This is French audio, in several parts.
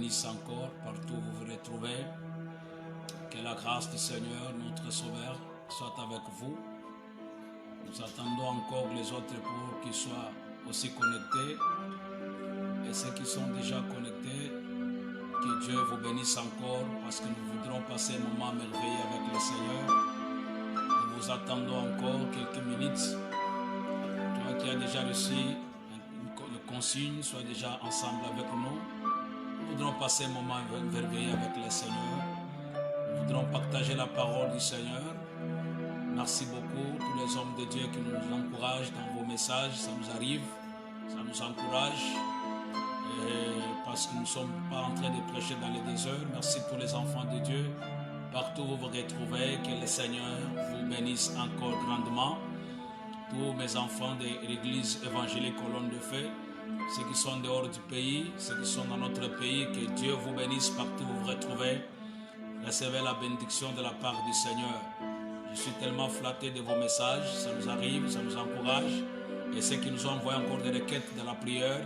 bénisse encore partout où vous vous retrouvez. Que la grâce du Seigneur, notre Sauveur, soit avec vous. Nous attendons encore les autres pour qu'ils soient aussi connectés. Et ceux qui sont déjà connectés, que Dieu vous bénisse encore parce que nous voudrons passer un moment merveilleux avec le Seigneur. Nous vous attendons encore quelques minutes. Toi qui as déjà reçu une consigne, sois déjà ensemble avec nous. Nous voudrons passer un moment merveilleux avec le Seigneur. Nous voudrons partager la parole du Seigneur. Merci beaucoup tous les hommes de Dieu qui nous encouragent dans vos messages. Ça nous arrive, ça nous encourage. Parce que nous ne sommes pas en train de prêcher dans les déserts. Merci tous les enfants de Dieu. Partout où vous vous retrouvez, que le Seigneur vous bénisse encore grandement. Tous mes enfants de l'église évangélique Colonne de Feu, ceux qui sont dehors du pays, ceux qui sont dans notre pays, que Dieu vous bénisse partout où vous vous retrouvez. Recevez la bénédiction de la part du Seigneur. Je suis tellement flatté de vos messages, ça nous arrive, ça nous encourage. Et ceux qui nous ont envoyé encore des requêtes de la prière,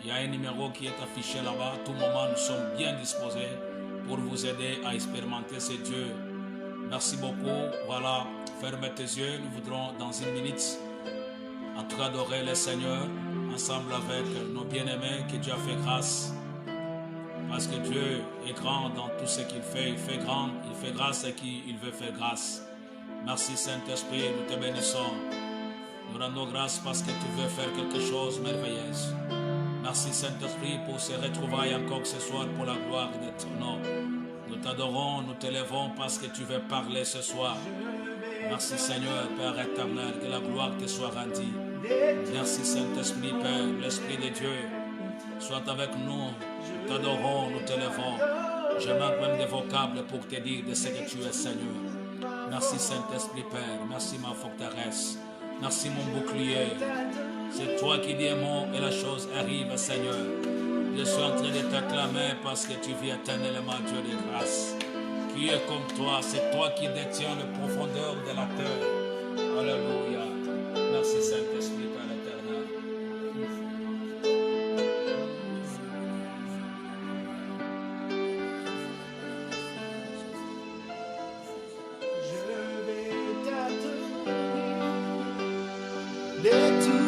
il y a un numéro qui est affiché là-bas. À tout moment, nous sommes bien disposés pour vous aider à expérimenter ce Dieu. Merci beaucoup. Voilà, fermez tes yeux. Nous voudrons dans une minute, en tout cas, adorer le Seigneur ensemble avec nos bien-aimés que Dieu a fait grâce. Parce que Dieu est grand dans tout ce qu'il fait. Il fait grand, il fait grâce à qui il veut faire grâce. Merci Saint-Esprit, nous te bénissons. Nous rendons grâce parce que tu veux faire quelque chose de merveilleux. Merci Saint-Esprit pour ces retrouvailles encore ce soir pour la gloire de ton nom. Nous t'adorons, nous t'élèvons parce que tu veux parler ce soir. Merci Seigneur, Père éternel, que la gloire te soit rendue. Merci Saint-Esprit, Père, l'Esprit de Dieu. Sois avec nous, nous t'adorons, nous t'élèvons. Je manque même des vocables pour te dire de ce que tu es Seigneur. Merci Saint-Esprit, Père. Merci ma forteresse. Merci mon bouclier. C'est toi qui dis un mot et la chose arrive, Seigneur. Je suis en train de t'acclamer parce que tu vis éternellement, Dieu de grâce. Qui est comme toi? C'est toi qui détiens les profondeurs de la terre. Alléluia. Merci Saint-Esprit, Père éternel. Je vais t'adorer de tout.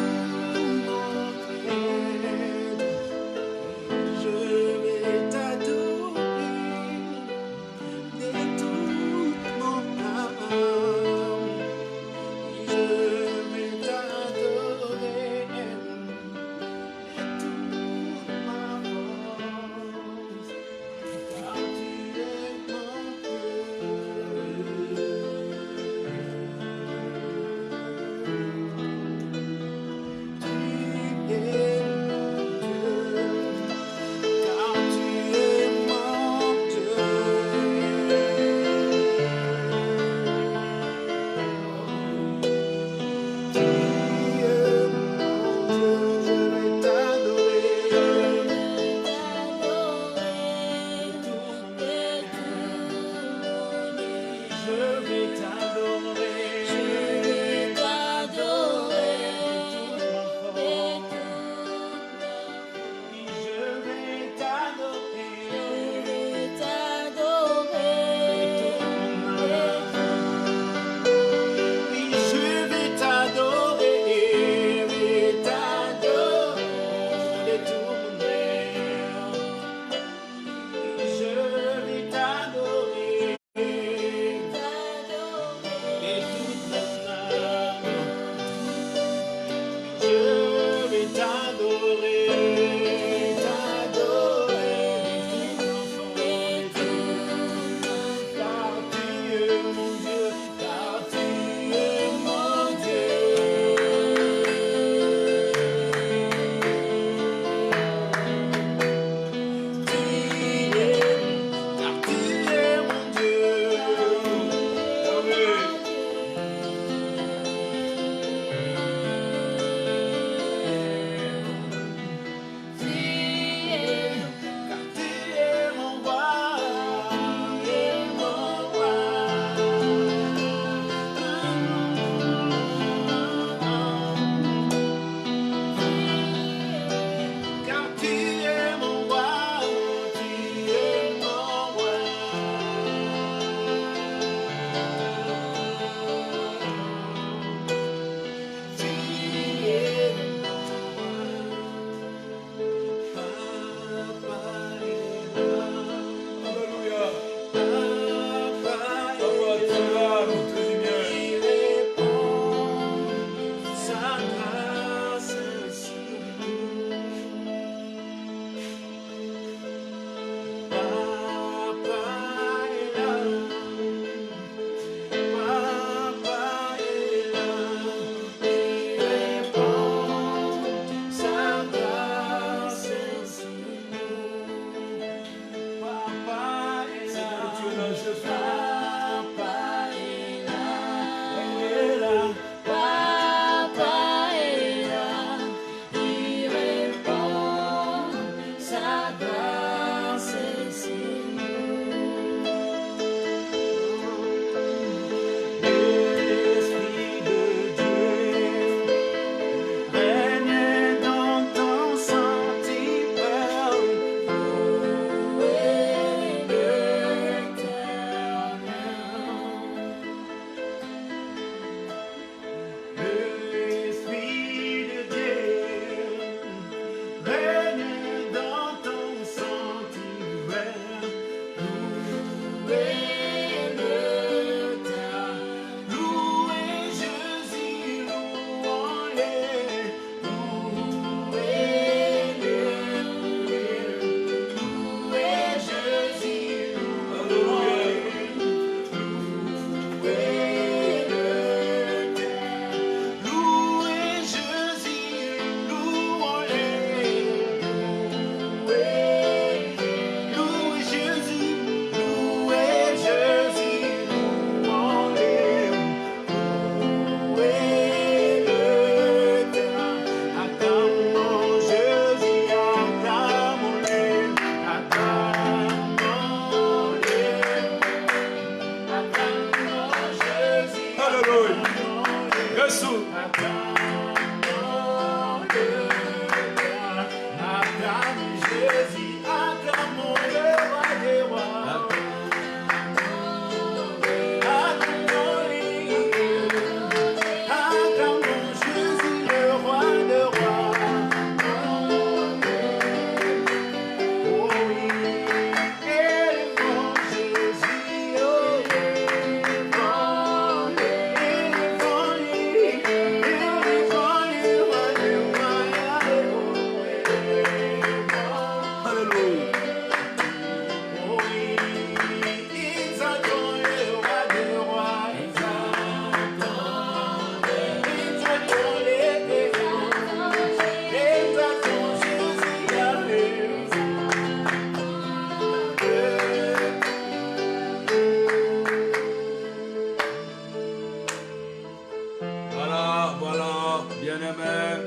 bien-aimés,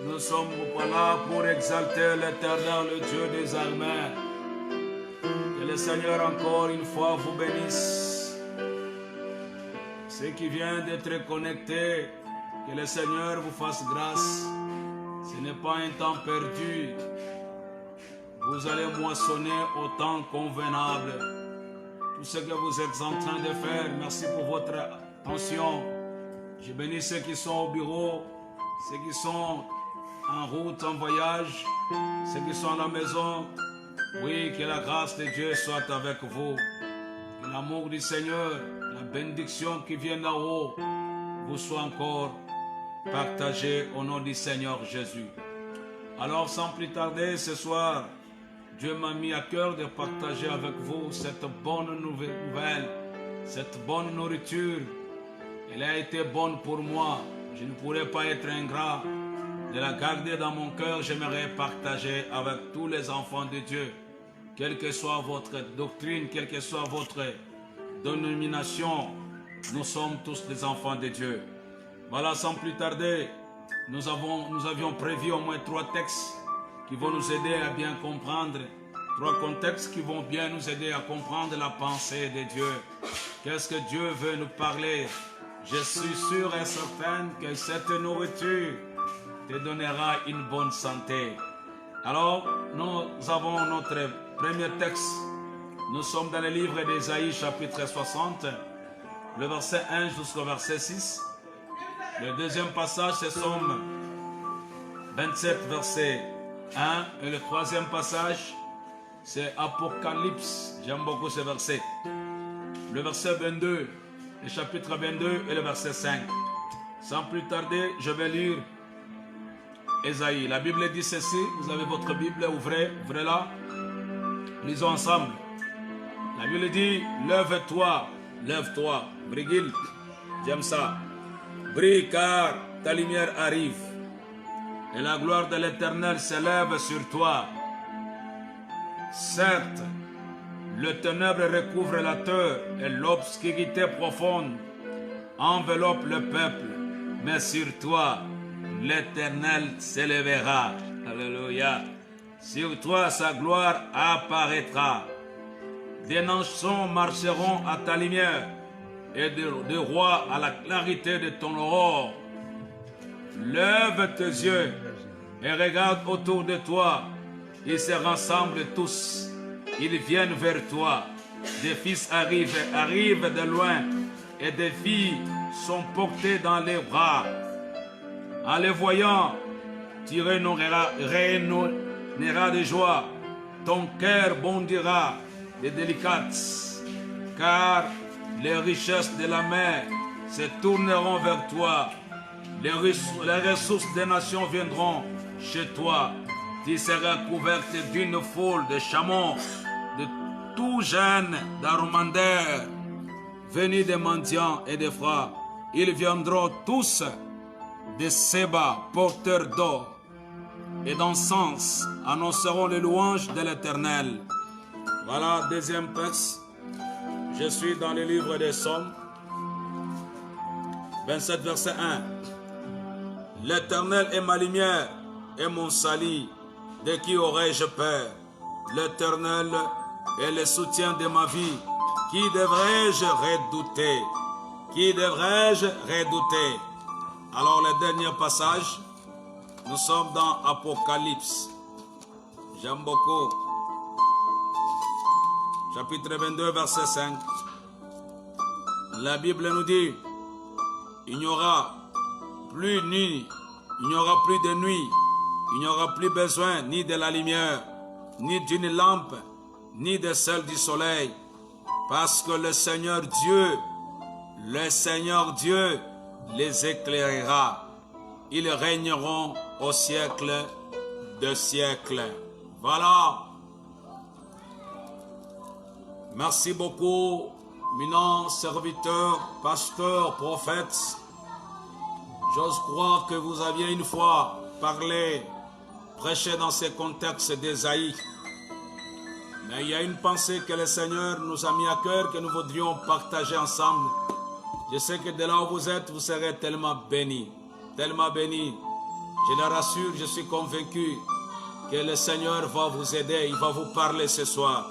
nous sommes là pour exalter l'Éternel, le Dieu des armées. Que le Seigneur encore une fois vous bénisse. Ceux qui viennent d'être connectés, que le Seigneur vous fasse grâce. Ce n'est pas un temps perdu. Vous allez moissonner au temps convenable. Tout ce que vous êtes en train de faire, merci pour votre attention. Je bénis ceux qui sont au bureau, ceux qui sont en route, en voyage, ceux qui sont à la maison. Oui, que la grâce de Dieu soit avec vous. Que l'amour du Seigneur, la bénédiction qui vient d'en haut, vous soit encore partagé au nom du Seigneur Jésus. Alors, sans plus tarder, ce soir, Dieu m'a mis à cœur de partager avec vous cette bonne nouvelle, cette bonne nourriture. Elle a été bonne pour moi. Je ne pourrais pas être ingrat. De la garder dans mon cœur, j'aimerais partager avec tous les enfants de Dieu. Quelle que soit votre doctrine, quelle que soit votre dénomination, nous sommes tous des enfants de Dieu. Voilà, sans plus tarder, nous avions prévu au moins 3 textes qui vont nous aider à bien comprendre, 3 contextes qui vont bien nous aider à comprendre la pensée de Dieu. Qu'est-ce que Dieu veut nous parler? Je suis sûr et certain que cette nourriture te donnera une bonne santé. Alors, nous avons notre premier texte. Nous sommes dans le livre d'Ésaïe, chapitre 60, le verset 1 jusqu'au verset 6. Le deuxième passage, c'est Somme 27, verset 1. Et le troisième passage, c'est Apocalypse. J'aime beaucoup ce verset. Le verset 22, le chapitre 22 et le verset 5. Sans plus tarder, je vais lire Ésaïe. La Bible dit ceci. Vous avez votre Bible, ouvrez-la. Lisons ensemble. La Bible dit, lève-toi, lève-toi. Brigil, j'aime ça. Brille car ta lumière arrive. Et la gloire de l'Éternel s'élève sur toi. Certes, le ténèbre recouvre la terre et l'obscurité profonde enveloppe le peuple. Mais sur toi, l'Éternel s'élèvera. Alléluia. Sur toi, sa gloire apparaîtra. Des nations marcheront à ta lumière et des rois à la clarité de ton aurore. Lève tes yeux et regarde autour de toi. Ils se rassemblent tous. Ils viennent vers toi. Des fils arrivent de loin et des filles sont portées dans les bras. En les voyant, tu rayonneras de joie. Ton cœur bondira de délicatesse, car les richesses de la mer se tourneront vers toi. Les ressources des nations viendront chez toi. Tu seras couverte d'une foule de chameaux, de tout jeunes d'aromandères, venus des mendiants et des frères. Ils viendront tous de Séba, porteurs d'or et d'encens, annonceront les louanges de l'Éternel. Voilà, deuxième texte. Je suis dans le livre des Psaumes, 27, verset 1. L'Éternel est ma lumière et mon salut. De qui aurais-je peur? L'Éternel est le soutien de ma vie. Qui devrais-je redouter? Qui devrais-je redouter? Alors, le dernier passage, nous sommes dans Apocalypse. J'aime beaucoup. Chapitre 22, verset 5. La Bible nous dit, il n'y aura plus nuit, il n'y aura plus de nuit, il n'y aura plus besoin ni de la lumière, ni d'une lampe, ni de celle du soleil, parce que le Seigneur Dieu les éclairera. Ils régneront au siècle des siècles. Voilà. Merci beaucoup, éminents serviteurs, pasteurs, prophètes. J'ose croire que vous aviez une fois parlé, prêché dans ce contexte d'Ésaïe. Mais il y a une pensée que le Seigneur nous a mis à cœur, que nous voudrions partager ensemble. Je sais que de là où vous êtes, vous serez tellement bénis. tellement béni. Je le rassure, je suis convaincu que le Seigneur va vous aider, il va vous parler ce soir.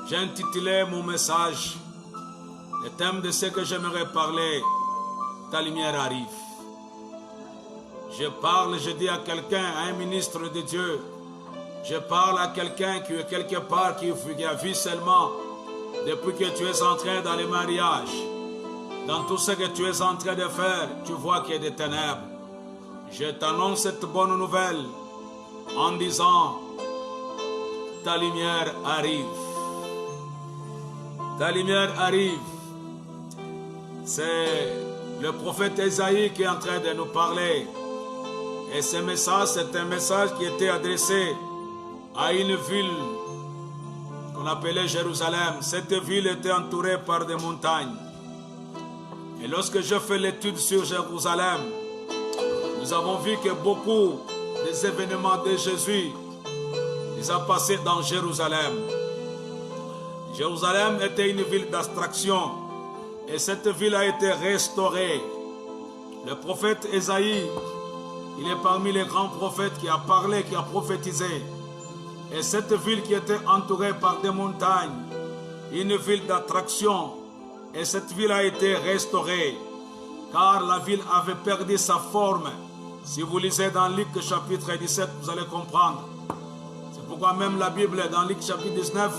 J'ai intitulé mon message, le thème de ce que j'aimerais parler, ta lumière arrive. Je parle, je dis à quelqu'un, à un ministre de Dieu, je parle à quelqu'un qui est quelque part, qui a vu seulement, depuis que tu es entré dans le mariage, dans tout ce que tu es en train de faire, tu vois qu'il y a des ténèbres. Je t'annonce cette bonne nouvelle en disant, ta lumière arrive. Ta lumière arrive. C'est le prophète Esaïe qui est en train de nous parler. Et ce message, c'est un message qui était adressé à une ville qu'on appelait Jérusalem. Cette ville était entourée par des montagnes. Et lorsque je fais l'étude sur Jérusalem, nous avons vu que beaucoup des événements de Jésus les a passés dans Jérusalem. Jérusalem était une ville d'abstraction et cette ville a été restaurée. Le prophète Esaïe, il est parmi les grands prophètes qui a parlé, qui a prophétisé. Et cette ville qui était entourée par des montagnes, une ville d'attraction, et cette ville a été restaurée, car la ville avait perdu sa forme. Si vous lisez dans Luc chapitre 17, vous allez comprendre. C'est pourquoi même la Bible, dans Luc chapitre 19,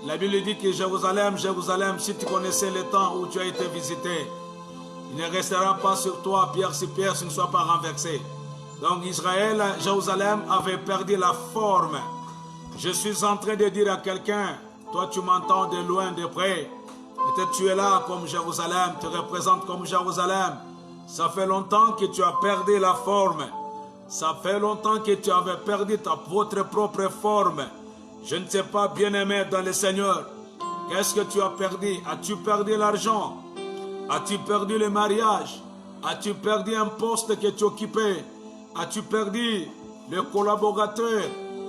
la Bible dit que Jérusalem, Jérusalem, si tu connaissais le temps où tu as été visité, il ne restera pas sur toi, pierre si ne soit pas renversé. Donc Israël, Jérusalem avait perdu la forme. Je suis en train de dire à quelqu'un, toi tu m'entends de loin, de près, peut-être tu es là comme Jérusalem, tu représentes comme Jérusalem. Ça fait longtemps que tu as perdu la forme. Ça fait longtemps que tu avais perdu votre propre forme. Je ne sais pas, bien-aimé dans le Seigneur, qu'est-ce que tu as perdu? As-tu perdu l'argent? As-tu perdu le mariage? As-tu perdu un poste que tu occupais? As-tu perdu le collaborateur?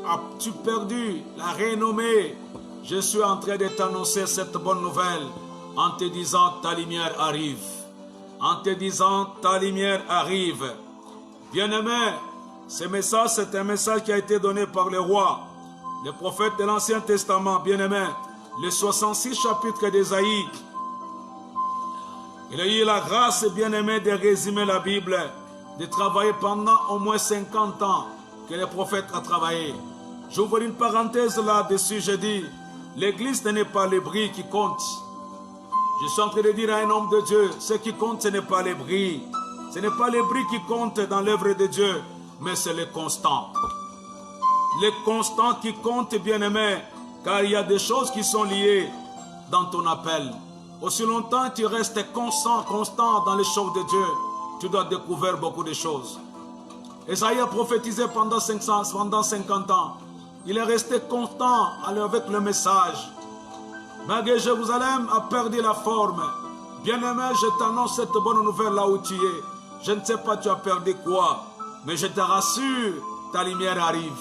As-tu perdu la renommée? Je suis en train de t'annoncer cette bonne nouvelle en te disant ta lumière arrive. En te disant ta lumière arrive. Bien-aimé, ce message, c'est un message qui a été donné par le roi, le prophète de l'Ancien Testament. Bien-aimé, le 66 chapitre d'Ésaïe. Il a eu la grâce, bien-aimé, de résumer la Bible, de travailler pendant au moins 50 ans que le prophète a travaillé. J'ouvre une parenthèse là-dessus, je dis, l'église ce n'est pas les bris qui comptent. Je suis en train de dire à un homme de Dieu, ce qui compte, ce n'est pas les bris. Ce n'est pas les bris qui comptent dans l'œuvre de Dieu, mais c'est les constants. Les constants qui comptent, bien-aimé, car il y a des choses qui sont liées dans ton appel. Aussi longtemps que tu restes constant dans les choses de Dieu, tu dois découvrir beaucoup de choses. Esaïe a prophétisé pendant 50 ans. Il est resté constant avec le message. Malgré Jérusalem a perdu la forme. Bien-aimé, je t'annonce cette bonne nouvelle là où tu es. Je ne sais pas tu as perdu quoi, mais je te rassure, ta lumière arrive.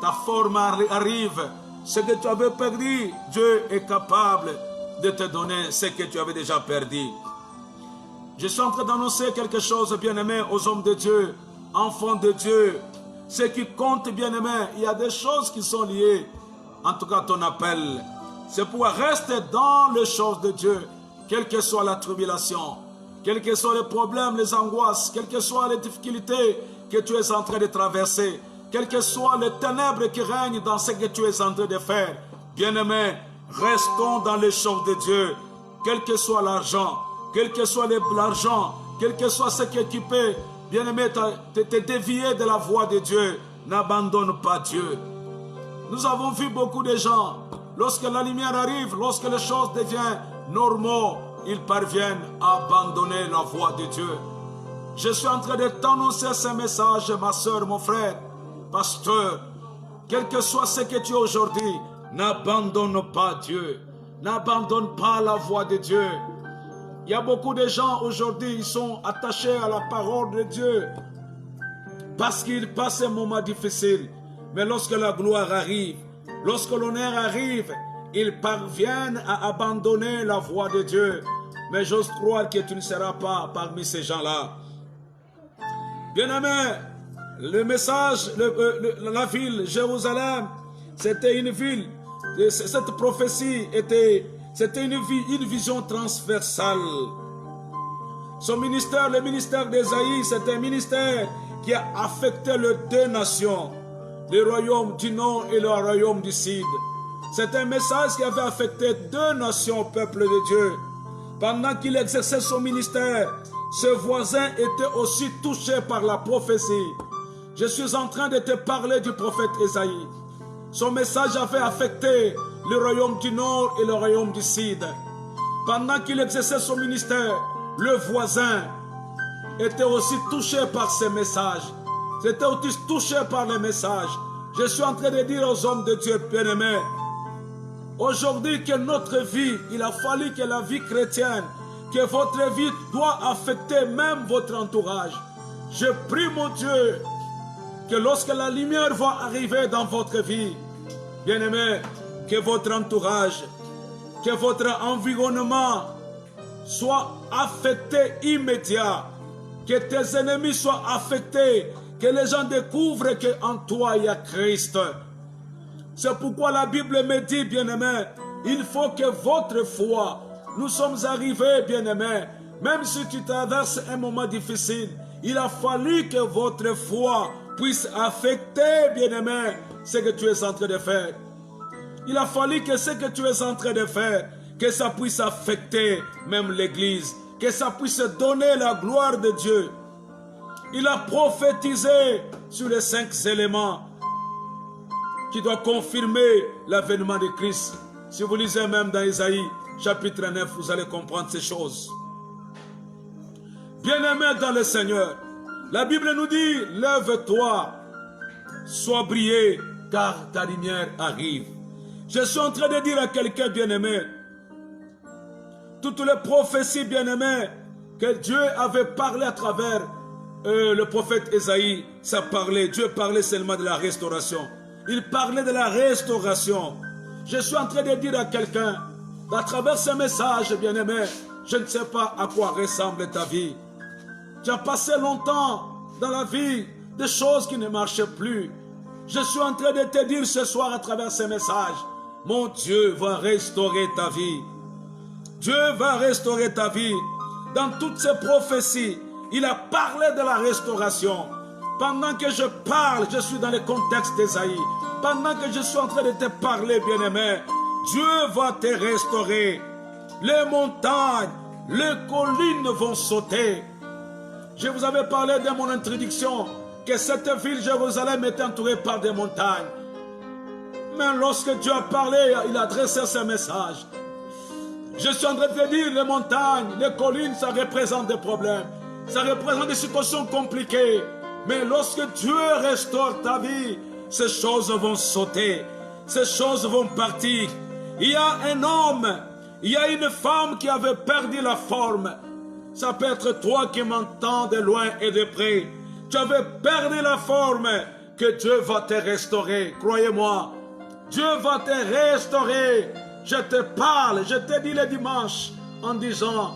Ta forme arrive. Ce que tu avais perdu, Dieu est capable de te donner ce que tu avais déjà perdu. Je suis en train d'annoncer quelque chose, bien-aimé, aux hommes de Dieu, enfants de Dieu. Ce qui compte, bien-aimé, il y a des choses qui sont liées. En tout cas, ton appel, c'est pouvoir rester dans les choses de Dieu, quelle que soit la tribulation, quels que soient les problèmes, les angoisses, quelles que soient les difficultés que tu es en train de traverser, quelles que soient les ténèbres qui règnent dans ce que tu es en train de faire. Bien-aimés, restons dans les choses de Dieu, quel que soit l'argent, quel que soit l'argent, quel que soit ce que tu peux, bien-aimé, te dévier de la voie de Dieu. N'abandonne pas Dieu. Nous avons vu beaucoup de gens, lorsque la lumière arrive, lorsque les choses deviennent normales, ils parviennent à abandonner la voie de Dieu. Je suis en train de t'annoncer ce message, ma soeur, mon frère, pasteur, quel que soit ce que tu es aujourd'hui, n'abandonne pas Dieu. N'abandonne pas la voie de Dieu. Il y a beaucoup de gens aujourd'hui, ils sont attachés à la parole de Dieu parce qu'ils passent un moment difficile. Mais lorsque la gloire arrive, lorsque l'honneur arrive, ils parviennent à abandonner la voie de Dieu. Mais j'ose croire que tu ne seras pas parmi ces gens-là. Bien-aimé, le message, la ville, Jérusalem, c'était une ville. Cette prophétie c'était une vision transversale. Son ministère, le ministère d'Ésaïe, c'est un ministère qui a affecté les deux nations, le royaume du nord et le royaume du sud. C'est un message qui avait affecté deux nations, peuple de Dieu. Pendant qu'il exerçait son ministère, ses voisins étaient aussi touchés par la prophétie. Je suis en train de te parler du prophète Ésaïe. Son message avait affecté le royaume du nord et le royaume du sud. Pendant qu'il exerçait son ministère, le voisin était aussi touché par ces messages. C'était aussi touché par les messages. Je suis en train de dire aux hommes de Dieu bien-aimés, aujourd'hui que notre vie, il a fallu que la vie chrétienne, que votre vie doit affecter même votre entourage. Je prie mon Dieu que lorsque la lumière va arriver dans votre vie, bien-aimé, que votre entourage, que votre environnement soit affecté immédiat, que tes ennemis soient affectés, que les gens découvrent qu'en toi il y a Christ. C'est pourquoi la Bible me dit, bien-aimé, il faut que votre foi, nous sommes arrivés, bien-aimé, même si tu traverses un moment difficile, il a fallu que votre foi puisse affecter, bien-aimé, ce que tu es en train de faire. Il a fallu que ce que tu es en train de faire, que ça puisse affecter même l'Église, que ça puisse donner la gloire de Dieu. Il a prophétisé sur les 5 éléments qui doivent confirmer l'avènement de Christ. Si vous lisez même dans Isaïe, chapitre 9, vous allez comprendre ces choses. Bien-aimés dans le Seigneur, la Bible nous dit, lève-toi, sois brillé, car ta lumière arrive. Je suis en train de dire à quelqu'un bien-aimé, toutes les prophéties bien-aimées que Dieu avait parlé à travers le prophète Ésaïe, ça parlait, Dieu parlait seulement de la restauration. Il parlait de la restauration. Je suis en train de dire à quelqu'un, à travers ce message, bien-aimé, je ne sais pas à quoi ressemble ta vie. Tu as passé longtemps dans la vie des choses qui ne marchaient plus. Je suis en train de te dire ce soir à travers ce message, mon Dieu va restaurer ta vie. Dieu va restaurer ta vie. Dans toutes ces prophéties, il a parlé de la restauration. Pendant que je parle, je suis dans le contexte d'Ésaïe. Pendant que je suis en train de te parler, bien-aimé, Dieu va te restaurer. Les montagnes, les collines vont sauter. Je vous avais parlé dans mon introduction que cette ville, Jérusalem, est entourée par des montagnes. Mais lorsque Dieu a parlé, il a adressé ce message. Je suis en train de te dire, les montagnes, les collines, ça représente des problèmes. Ça représente des situations compliquées. Mais lorsque Dieu restaure ta vie, ces choses vont sauter. Ces choses vont partir. Il y a un homme, il y a une femme qui avait perdu la forme. Ça peut être toi qui m'entends de loin et de près. Tu avais perdu la forme, que Dieu va te restaurer. Croyez-moi, Dieu va te restaurer. Je te parle, je te dis le dimanche en disant,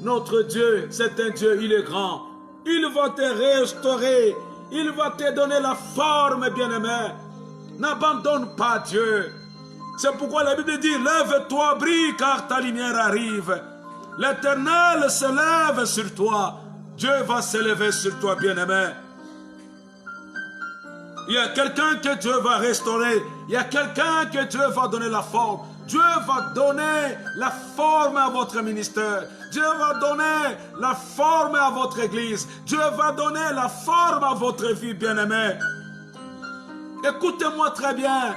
notre Dieu, c'est un Dieu, il est grand. Il va te restaurer. Il va te donner la forme, bien-aimé. N'abandonne pas Dieu. C'est pourquoi la Bible dit, lève-toi, brille, car ta lumière arrive. L'Éternel se lève sur toi. Dieu va se lever sur toi, bien-aimé. Il y a quelqu'un que Dieu va restaurer. Il y a quelqu'un que Dieu va donner la forme. Dieu va donner la forme à votre ministère. Dieu va donner la forme à votre église. Dieu va donner la forme à votre vie, bien-aimé. Écoutez-moi très bien.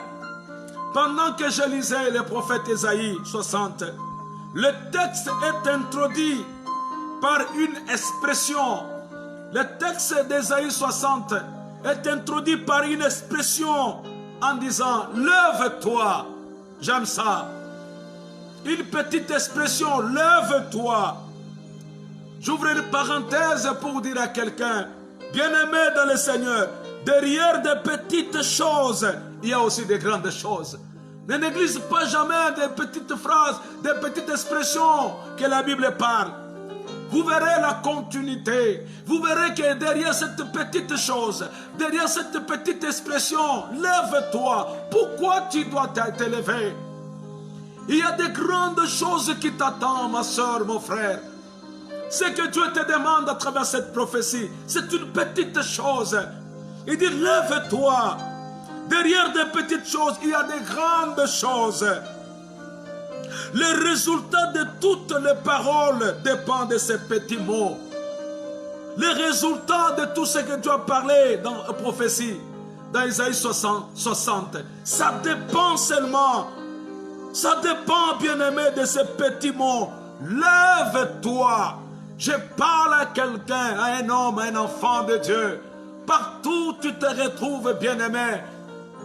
Pendant que je lisais le prophète Ésaïe 60, le texte est introduit par une expression. Le texte d'Ésaïe 60 est introduit par une expression en disant « Lève-toi ». J'aime ça. Une petite expression, lève-toi. J'ouvre une parenthèse pour dire à quelqu'un, bien-aimé dans le Seigneur, derrière des petites choses, il y a aussi des grandes choses. Ne néglige pas jamais des petites phrases, des petites expressions que la Bible parle. vous verrez la continuité. Vous verrez que derrière cette petite chose, derrière cette petite expression, lève-toi. Pourquoi tu dois t'élever? Il y a de grandes choses qui t'attendent, ma soeur, mon frère. Ce que Dieu te demande à travers cette prophétie, c'est une petite chose. Il dit, lève-toi. Derrière des petites choses, il y a de grandes choses. Le résultat de toutes les paroles dépend de ces petits mots. Le résultat de tout ce que Dieu a parlé dans la prophétie, dans Isaïe 60, ça dépend seulement, ça dépend, bien-aimé, de ces petits mots. Lève-toi. Je parle à quelqu'un, à un homme, à un enfant de Dieu. Partout où tu te retrouves, bien-aimé,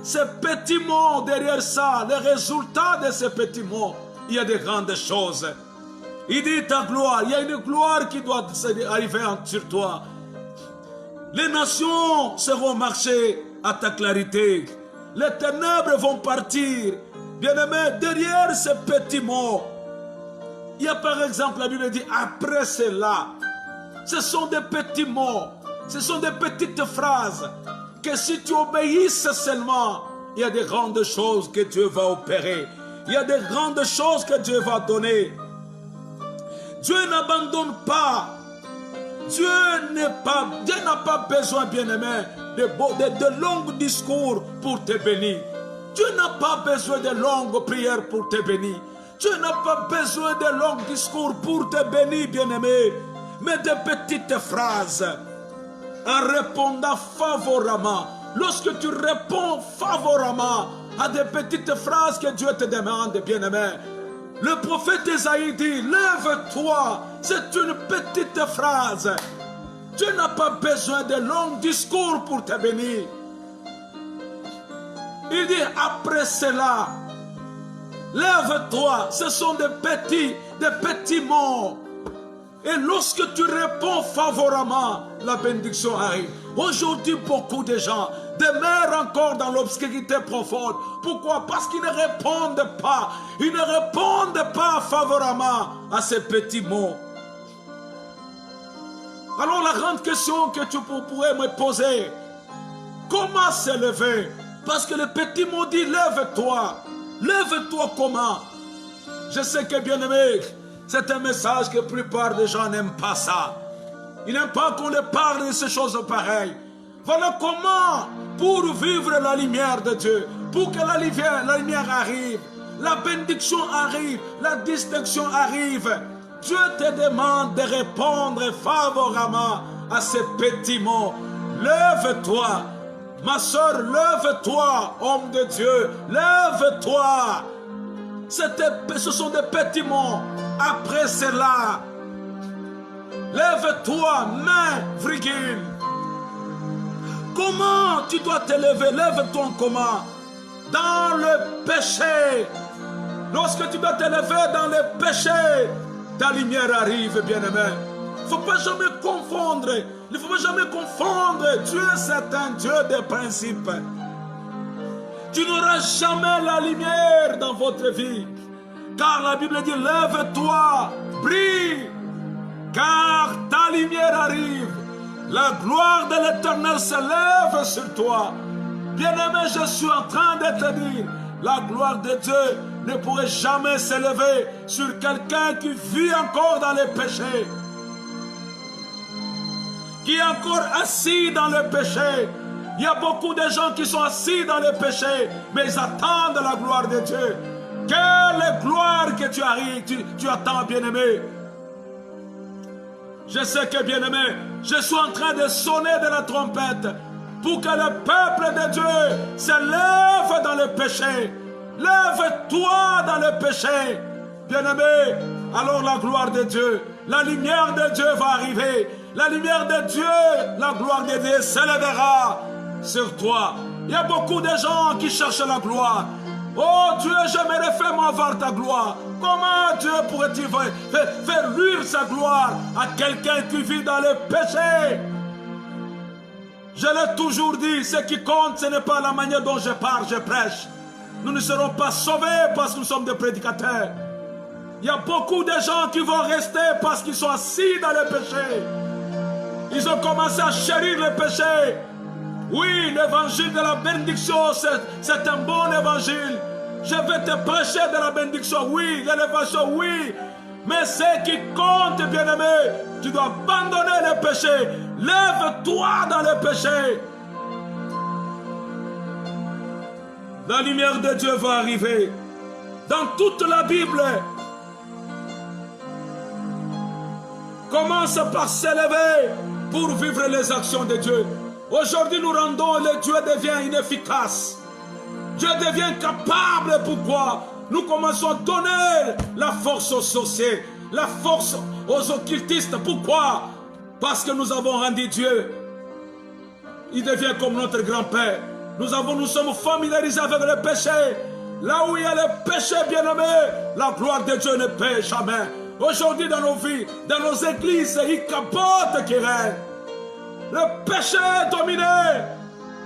ces petits mots derrière ça, le résultat de ces petits mots, il y a de grandes choses. Il dit ta gloire, il y a une gloire qui doit arriver sur toi. Les nations seront marchées à ta clarité. Les ténèbres vont partir. Bien-aimé, derrière ces petits mots, il y a par exemple, la Bible dit, après cela, ce sont des petits mots, ce sont des petites phrases, que si tu obéisses seulement, il y a de grandes choses que Dieu va opérer. Il y a de grandes choses que Dieu va donner. Dieu n'abandonne pas. Dieu n'a pas besoin, bien-aimé, de longs discours pour te bénir. Dieu n'a pas besoin de longues prières pour te bénir. Dieu n'a pas besoin de longs discours pour te bénir, bien-aimé, mais de petites phrases. En répondant favorablement, lorsque tu réponds favorablement à des petites phrases que Dieu te demande, bien-aimé, le prophète Isaïe dit, lève-toi, c'est une petite phrase. Dieu n'a pas besoin de longs discours pour te bénir. Il dit, après cela, lève-toi, ce sont des petits mots. Et lorsque tu réponds favorablement, la bénédiction arrive. Aujourd'hui, beaucoup de gens demeurent encore dans l'obscurité profonde. Pourquoi? Parce qu'ils ne répondent pas. Ils ne répondent pas favorablement à ces petits mots. Alors la grande question que tu pourrais me poser, comment s'élever? Parce que le petit mot dit, lève-toi. Lève-toi comment? Je sais que, bien aimé, c'est un message que la plupart des gens n'aiment pas ça. Ils n'aiment pas qu'on leur parle de ces choses pareilles. Voilà comment, pour vivre la lumière de Dieu, pour que la lumière arrive, la bénédiction arrive, la distinction arrive, Dieu te demande de répondre favorablement à ces petits mots. Lève-toi, ma soeur, lève-toi, homme de Dieu, lève-toi. Ce sont des petits mots. Après cela, lève-toi, main, virgule. Comment tu dois te lever? Lève-toi comment? Dans le péché. Lorsque tu dois te lever dans le péché, ta lumière arrive, bien-aimé. Il ne faut pas jamais confondre. Il ne faut pas jamais confondre. Dieu, c'est un Dieu de principe. Tu n'auras jamais la lumière dans votre vie. Car la Bible dit, lève-toi, brille, car ta lumière arrive. La gloire de l'Éternel se lève sur toi. Bien-aimé, je suis en train de te dire, la gloire de Dieu ne pourrait jamais s'élever sur quelqu'un qui vit encore dans les péchés, qui est encore assis dans le péché. Il y a beaucoup de gens qui sont assis dans le péché, mais ils attendent la gloire de Dieu. Quelle gloire que tu attends, bien-aimé. Je sais que, bien-aimé, je suis en train de sonner de la trompette pour que le peuple de Dieu se lève dans le péché. Lève-toi dans le péché, bien-aimé. Alors la gloire de Dieu, la lumière de Dieu va arriver. La lumière de Dieu, la gloire de Dieu s'élèvera sur toi. Il y a beaucoup de gens qui cherchent la gloire. Oh Dieu, j'aimerais faire voir ta gloire. Comment Dieu pourrait-il faire luire sa gloire à quelqu'un qui vit dans le péché? Je l'ai toujours dit, ce qui compte, ce n'est pas la manière dont je parle, je prêche. Nous ne serons pas sauvés parce que nous sommes des prédicateurs. Il y a beaucoup de gens qui vont rester parce qu'ils sont assis dans le péché. Ils ont commencé à chérir le péché. Oui, l'évangile de la bénédiction, c'est un bon évangile. Je vais te prêcher de la bénédiction, oui, de l'évangile, oui. Mais ce qui compte, bien-aimé, tu dois abandonner le péché. Lève-toi dans le péché. La lumière de Dieu va arriver. Dans toute la Bible, commence par s'élever pour vivre les actions de Dieu. Aujourd'hui, nous rendons, le Dieu devient inefficace. Dieu devient capable. Pourquoi? Nous commençons à donner la force aux sorciers, la force aux occultistes. Pourquoi? Parce que nous avons rendu Dieu. Il devient comme notre grand-père. Nous sommes familiarisés avec le péché. Là où il y a le péché, bien-aimé, la gloire de Dieu ne paie jamais. Aujourd'hui, dans nos vies, dans nos églises, il capote qui règne. Le péché est dominé.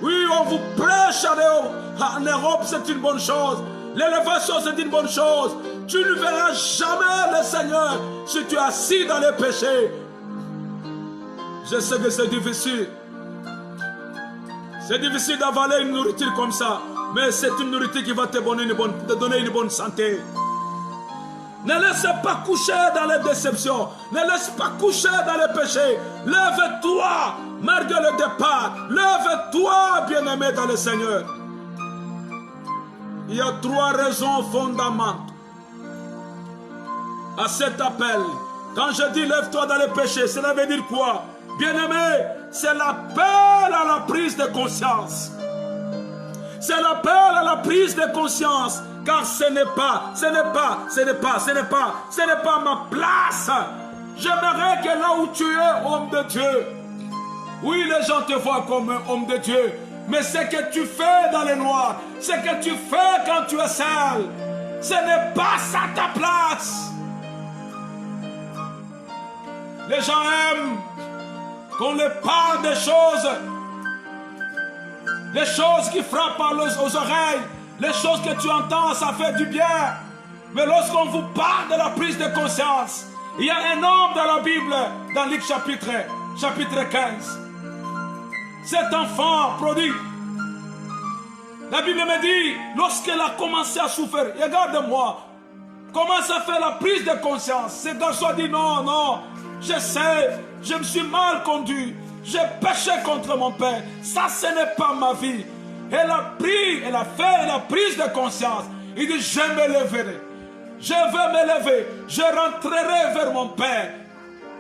Oui, on vous prêche en Europe, c'est une bonne chose. L'élévation, c'est une bonne chose. Tu ne verras jamais le Seigneur si tu es assis dans le péché. Je sais que c'est difficile. C'est difficile d'avaler une nourriture comme ça. Mais c'est une nourriture qui va te donner une bonne santé. Ne laisse pas coucher dans les déceptions. Ne laisse pas coucher dans les péchés. Lève-toi, malgré le départ. Lève-toi, bien-aimé dans le Seigneur. Il y a 3 raisons fondamentales à cet appel. Quand je dis lève-toi dans le péché, cela veut dire quoi? Bien-aimé, c'est l'appel à la prise de conscience. C'est l'appel à la prise de conscience. Car ce n'est pas ma place. J'aimerais que là où tu es, homme de Dieu, oui, les gens te voient comme un homme de Dieu, mais ce que tu fais dans les noirs, ce que tu fais quand tu es seul, ce n'est pas ça ta place. Les gens aiment qu'on leur parle des choses, les choses qui frappent aux oreilles. Les choses que tu entends, ça fait du bien. Mais lorsqu'on vous parle de la prise de conscience, il y a un homme dans la Bible, dans Luc chapitre 15. Cet enfant prodigue, la Bible me dit, lorsqu'elle a commencé à souffrir, regarde-moi, comment ça fait la prise de conscience? Ce garçon a dit, non, je sais, je me suis mal conduit, j'ai péché contre mon père, ça ce n'est pas ma vie. Elle a fait la prise de conscience. Il dit, je me leverai. Je vais me lever. Je rentrerai vers mon père.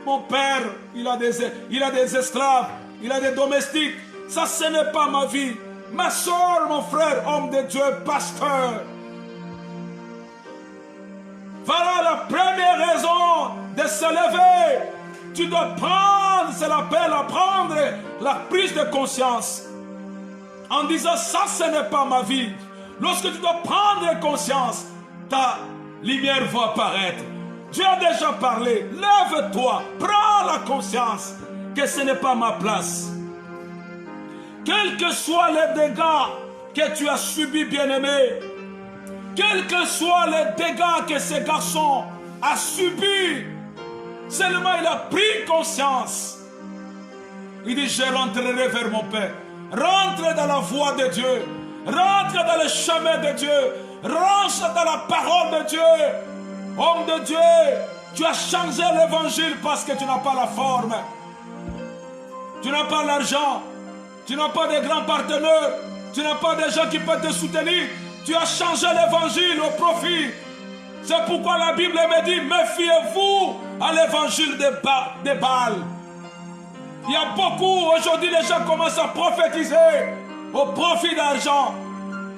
Mon père, il a des esclaves. Il a des domestiques. Ça, ce n'est pas ma vie. Ma soeur, mon frère, homme de Dieu, pasteur. Voilà la première raison de se lever. Tu dois prendre, c'est l'appel à prendre la prise de conscience. En disant, ça, ce n'est pas ma vie. Lorsque tu dois prendre conscience, ta lumière va apparaître. Dieu a déjà parlé. Lève-toi, prends la conscience que ce n'est pas ma place. Quels que soient les dégâts que tu as subis, bien-aimé, quels que soient les dégâts que ce garçon a subis, seulement il a pris conscience. Il dit, je rentrerai vers mon Père. Rentre dans la voie de Dieu. Rentre dans le chemin de Dieu. Rentre dans la parole de Dieu. Homme de Dieu, tu as changé l'évangile parce que tu n'as pas la forme. Tu n'as pas l'argent. Tu n'as pas de grands partenaires. Tu n'as pas de gens qui peuvent te soutenir. Tu as changé l'évangile au profit. C'est pourquoi la Bible me dit, méfiez-vous à l'évangile de Baal. Il y a beaucoup, aujourd'hui les gens commencent à prophétiser au profit d'argent.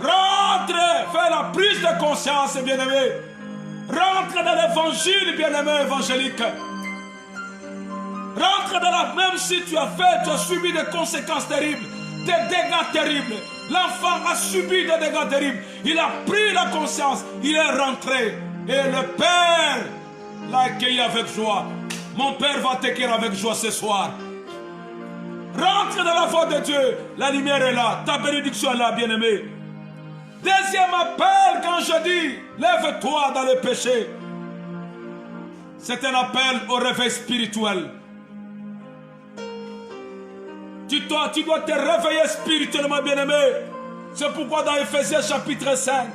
Rentre, fais la prise de conscience, bien-aimé. Rentre dans l'évangile, bien-aimé évangélique. Rentre dans la même si tu as subi des conséquences terribles, des dégâts terribles. L'enfant a subi des dégâts terribles. Il a pris la conscience, il est rentré. Et le Père l'a accueilli avec joie. Mon Père va t'accueillir avec joie ce soir. Rentre dans la voie de Dieu. La lumière est là. Ta bénédiction est là, bien-aimé. Deuxième appel, quand je dis, lève-toi dans le péché. C'est un appel au réveil spirituel. Tu dois te réveiller spirituellement, bien-aimé. C'est pourquoi dans Ephésiens chapitre 5,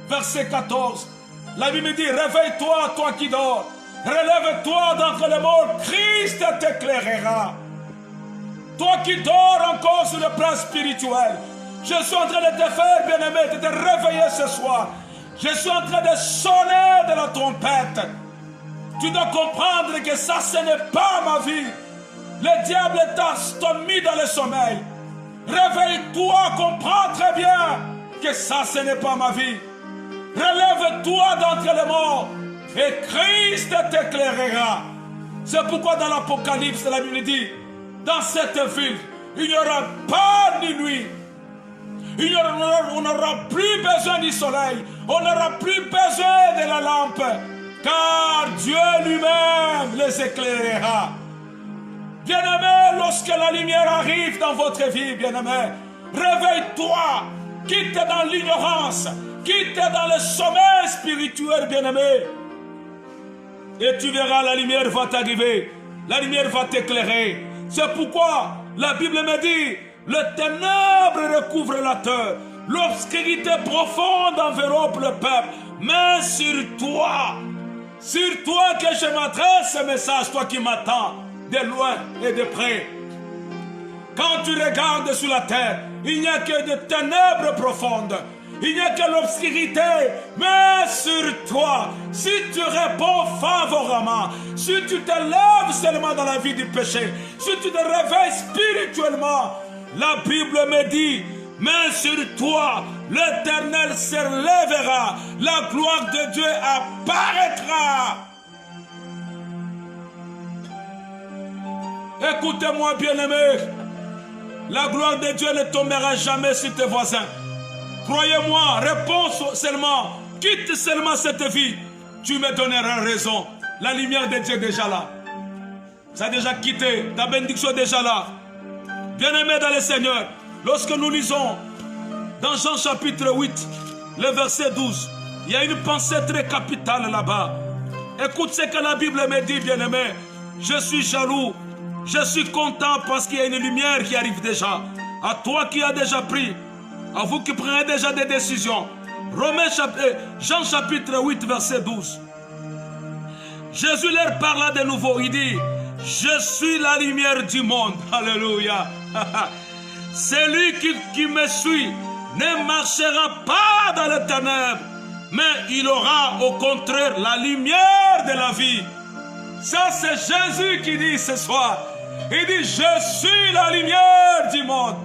verset 14, la Bible dit, réveille-toi, toi qui dors. Relève-toi d'entre les morts, Christ t'éclairera. Toi qui dors encore sur le plan spirituel, je suis en train de te faire, bien-aimé, de te réveiller ce soir. Je suis en train de sonner de la trompette. Tu dois comprendre que ça, ce n'est pas ma vie. Le diable t'a mis dans le sommeil. Réveille-toi, comprends très bien que ça, ce n'est pas ma vie. Relève-toi d'entre les morts et Christ t'éclairera. C'est pourquoi dans l'Apocalypse, la Bible dit, dans cette ville, il n'y aura pas de nuit. On n'aura plus besoin du soleil. On n'aura plus besoin de la lampe. Car Dieu lui-même les éclairera. Bien-aimé, lorsque la lumière arrive dans votre vie, bien-aimé, réveille-toi. Quitte dans l'ignorance. Quitte dans le sommeil spirituel, bien-aimé. Et tu verras, la lumière va t'arriver. La lumière va t'éclairer. C'est pourquoi la Bible me dit, le ténèbre recouvre la terre, l'obscurité profonde enveloppe le peuple. Mais sur toi que je m'adresse ce message, toi qui m'attends, de loin et de près. Quand tu regardes sur la terre, il n'y a que de ténèbres profondes. Il n'y a que l'obscurité, mais sur toi, si tu réponds favorablement, si tu te lèves seulement dans la vie du péché, si tu te réveilles spirituellement, la Bible me dit, mais sur toi, l'Éternel se lèvera, la gloire de Dieu apparaîtra. Écoutez-moi, bien-aimés, la gloire de Dieu ne tombera jamais sur tes voisins. Croyez-moi, réponds seulement, quitte seulement cette vie, tu me donneras raison. La lumière de Dieu est déjà là. Ça a déjà quitté, ta bénédiction est déjà là. Bien-aimés dans le Seigneur, lorsque nous lisons dans Jean chapitre 8, le verset 12, il y a une pensée très capitale là-bas. Écoute ce que la Bible me dit, bien-aimé. Je suis jaloux, je suis content parce qu'il y a une lumière qui arrive déjà. À toi qui as déjà pris, à vous qui prenez déjà des décisions. Jean chapitre 8, verset 12. Jésus leur parla de nouveau. Il dit, je suis la lumière du monde. Alléluia. Celui qui me suit ne marchera pas dans les ténèbres, mais il aura au contraire la lumière de la vie. Ça, c'est Jésus qui dit ce soir. Il dit, je suis la lumière du monde.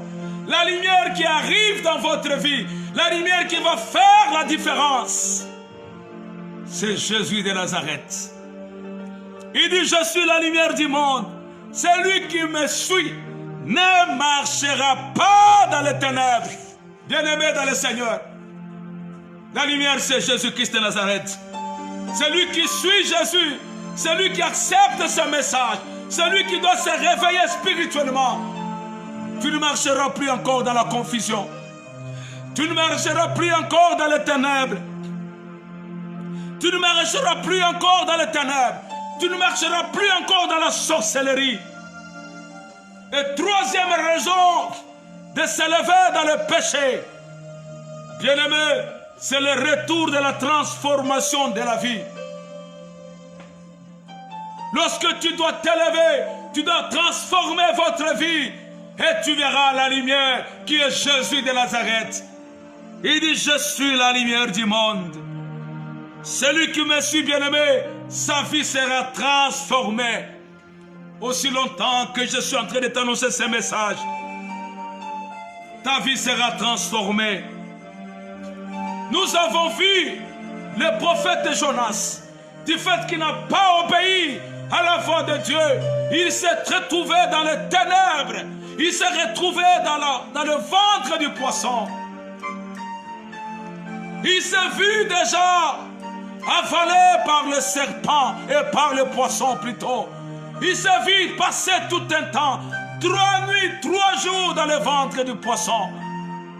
La lumière qui arrive dans votre vie, la lumière qui va faire la différence, c'est Jésus de Nazareth. Il dit, je suis la lumière du monde. Celui qui me suit ne marchera pas dans les ténèbres. Bien-aimé dans le Seigneur, la lumière c'est Jésus-Christ de Nazareth. Celui qui suit Jésus, celui qui accepte ce message, celui qui doit se réveiller spirituellement, tu ne marcheras plus encore dans la confusion. Tu ne marcheras plus encore dans les ténèbres. Tu ne marcheras plus encore dans les ténèbres. Tu ne marcheras plus encore dans la sorcellerie. Et troisième raison de se lever dans le péché, bien-aimé, c'est le retour de la transformation de la vie. Lorsque tu dois t'élever, tu dois transformer votre vie. Et tu verras la lumière qui est Jésus de Nazareth. Il dit, je suis la lumière du monde. Celui qui me suit, bien-aimé, sa vie sera transformée. Aussi longtemps que je suis en train de t'annoncer ce message, ta vie sera transformée. Nous avons vu le prophète Jonas, du fait qu'il n'a pas obéi à la voix de Dieu. Il s'est retrouvé dans les ténèbres. Il s'est retrouvé dans le ventre du poisson. Il s'est vu déjà avalé par le serpent et par le poisson plutôt. Il s'est vu passer tout un temps, 3 nuits, 3 jours dans le ventre du poisson.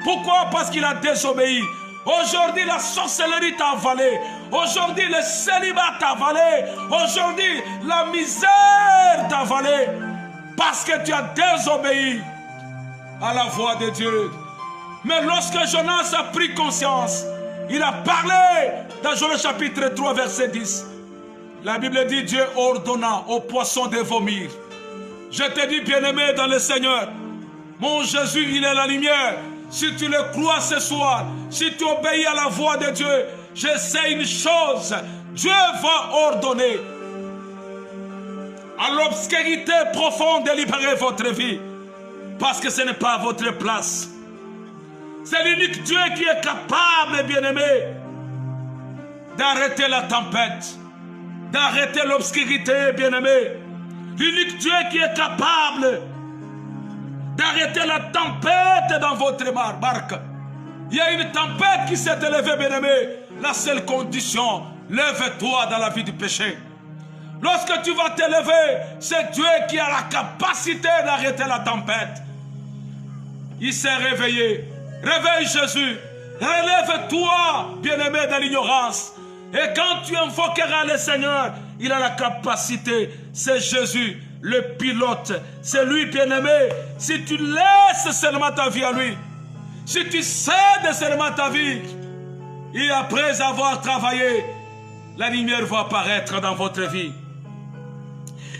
Pourquoi? Parce qu'il a désobéi. Aujourd'hui, la sorcellerie t'a avalé. Aujourd'hui, le célibat t'a avalé. Aujourd'hui, la misère t'a avalé. Parce que tu as désobéi à la voix de Dieu. Mais lorsque Jonas a pris conscience, il a parlé dans Jonas chapitre 3, verset 10. La Bible dit, Dieu ordonna aux poissons de vomir. Je te dis, bien-aimé dans le Seigneur, mon Jésus, il est la lumière. Si tu le crois ce soir, si tu obéis à la voix de Dieu, je sais une chose, Dieu va ordonner à l'obscurité profonde de libérer votre vie. Parce que ce n'est pas votre place. C'est l'unique Dieu qui est capable, bien-aimé, d'arrêter la tempête, d'arrêter l'obscurité, bien-aimé. L'unique Dieu qui est capable d'arrêter la tempête dans votre barque. Il y a une tempête qui s'est élevée, bien-aimé. La seule condition, lève-toi dans la vie du péché. Lorsque tu vas t'élever, c'est Dieu qui a la capacité d'arrêter la tempête. Il s'est réveillé. Réveille Jésus. Relève-toi, bien-aimé, de l'ignorance. Et quand tu invoqueras le Seigneur, il a la capacité. C'est Jésus, le pilote. C'est lui, bien-aimé. Si tu laisses seulement ta vie à lui, si tu cèdes seulement ta vie, et après avoir travaillé, la lumière va apparaître dans votre vie.